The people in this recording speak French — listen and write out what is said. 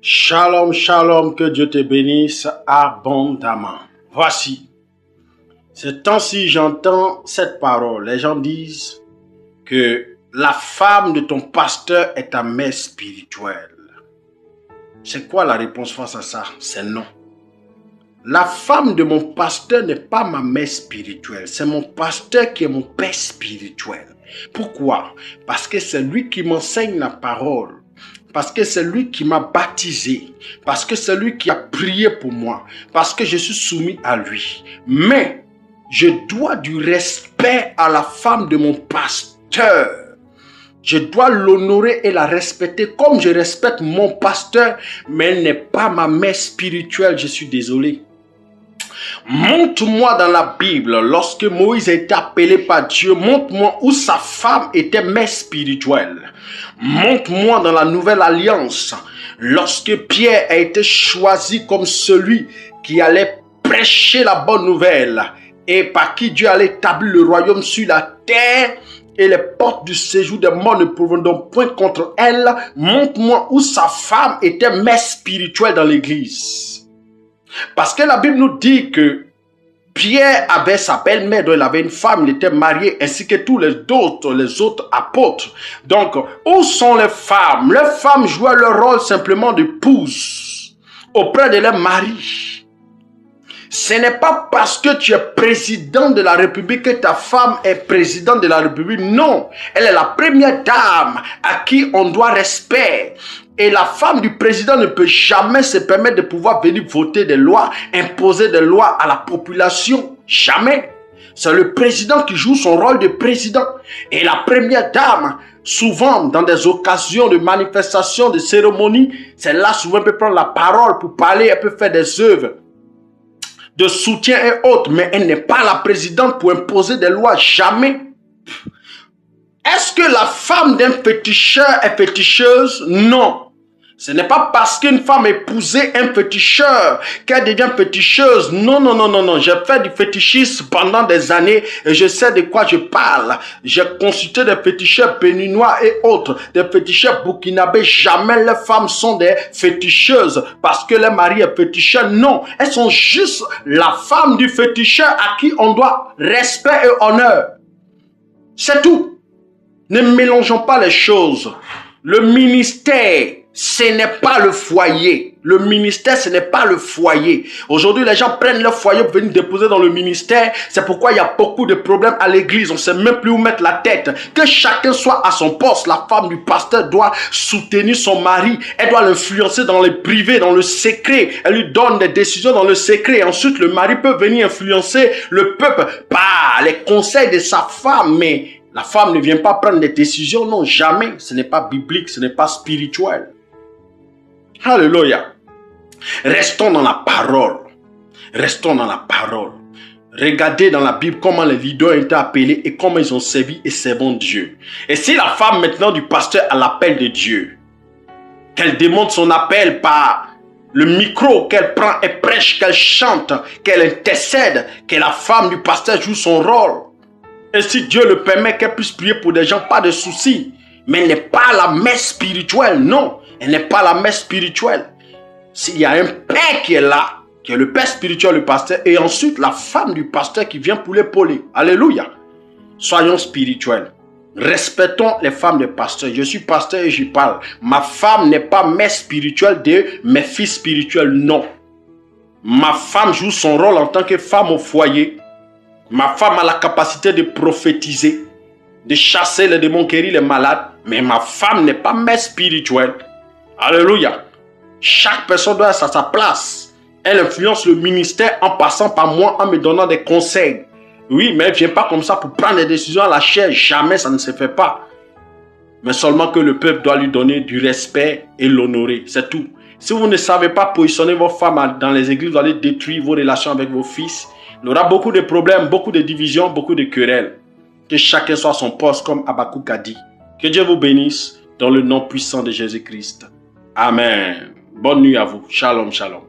Shalom, shalom, que Dieu te bénisse abondamment. Voici, ce temps-ci, j'entends cette parole. Les gens disent que la femme de ton pasteur est ta mère spirituelle. C'est quoi la réponse face à ça? C'est non. La femme de mon pasteur n'est pas ma mère spirituelle. C'est mon pasteur qui est mon père spirituel. Pourquoi? Parce que c'est lui qui m'enseigne la parole. Parce que c'est lui qui m'a baptisé. Parce que c'est lui qui a prié pour moi. Parce que je suis soumis à lui. Mais je dois du respect à la femme de mon pasteur. Je dois l'honorer et la respecter comme je respecte mon pasteur. Mais elle n'est pas ma mère spirituelle. Je suis désolé. Montre-moi dans la Bible, lorsque Moïse a été appelé par Dieu, montre-moi où sa femme était mère spirituelle. Montre-moi dans la Nouvelle Alliance, lorsque Pierre a été choisi comme celui qui allait prêcher la bonne nouvelle et par qui Dieu allait établir le royaume sur la terre et les portes du séjour des morts ne pourront donc point contre elle. Montre-moi où sa femme était mère spirituelle dans l'église. Parce que la Bible nous dit que Pierre avait sa belle-mère, dont il avait une femme, il était marié, ainsi que tous les autres apôtres. Donc, où sont les femmes? Les femmes jouaient leur rôle simplement d'épouse auprès de leur mari. Ce n'est pas parce que tu es président de la République que ta femme est présidente de la République. Non, elle est la première dame à qui on doit respect. Et la femme du président ne peut jamais se permettre de pouvoir venir voter des lois, imposer des lois à la population. Jamais. C'est le président qui joue son rôle de président. Et la première dame, souvent dans des occasions de manifestations, de cérémonies, c'est là souvent elle peut prendre la parole pour parler, elle peut faire des œuvres de soutien et autres. Mais elle n'est pas la présidente pour imposer des lois. Jamais. Est-ce que la femme d'un féticheur est féticheuse? Non. Ce n'est pas parce qu'une femme épousait un féticheur qu'elle devient féticheuse. Non, non, non, non, non. J'ai fait du fétichisme pendant des années et je sais de quoi je parle. J'ai consulté des féticheurs béninois et autres, des féticheurs burkinabés. Jamais les femmes sont des féticheuses parce que le mari est féticheur. Non, elles sont juste la femme du féticheur à qui on doit respect et honneur. C'est tout. Ne mélangeons pas les choses. Le ministère, ce n'est pas le foyer. Le ministère, ce n'est pas le foyer. Aujourd'hui, les gens prennent leur foyer pour venir déposer dans le ministère. C'est pourquoi il y a beaucoup de problèmes à l'église. On ne sait même plus où mettre la tête. Que chacun soit à son poste. La femme du pasteur doit soutenir son mari. Elle doit l'influencer dans le privé, dans le secret. Elle lui donne des décisions dans le secret. Et ensuite, le mari peut venir influencer le peuple par les conseils de sa femme. Mais la femme ne vient pas prendre des décisions. Non, jamais. Ce n'est pas biblique, ce n'est pas spirituel. Alléluia. Restons dans la parole. Restons dans la parole. Regardez dans la Bible comment les leaders ont été appelés et comment ils ont servi et servent Dieu. Et si la femme maintenant du pasteur a l'appel de Dieu, qu'elle démontre son appel par le micro, qu'elle prend et prêche, qu'elle chante, qu'elle intercède, que la femme du pasteur joue son rôle. Et si Dieu le permet, qu'elle puisse prier pour des gens, pas de soucis. Mais elle n'est pas la mère spirituelle, non. Elle n'est pas la mère spirituelle. S'il y a un père qui est là, qui est le père spirituel, le pasteur, et ensuite la femme du pasteur qui vient pour l'épauler. Alléluia. Soyons spirituels. Respectons les femmes de pasteur. Je suis pasteur et j'y parle. Ma femme n'est pas mère spirituelle de mes fils spirituels, non. Ma femme joue son rôle en tant que femme au foyer. Ma femme a la capacité de prophétiser, de chasser les démons, guérir les malades. Mais ma femme n'est pas mère spirituelle. Alléluia. Chaque personne doit être à sa place. Elle influence le ministère en passant par moi, en me donnant des conseils. Oui, mais elle ne vient pas comme ça pour prendre des décisions à la chair. Jamais, ça ne se fait pas. Mais seulement que le peuple doit lui donner du respect et l'honorer. C'est tout. Si vous ne savez pas positionner vos femmes dans les églises, vous allez détruire vos relations avec vos fils. Il y aura beaucoup de problèmes, beaucoup de divisions, beaucoup de querelles. Que chacun soit à son poste comme Habakkuk a dit. Que Dieu vous bénisse dans le nom puissant de Jésus-Christ. Amen. Bonne nuit à vous. Shalom, shalom.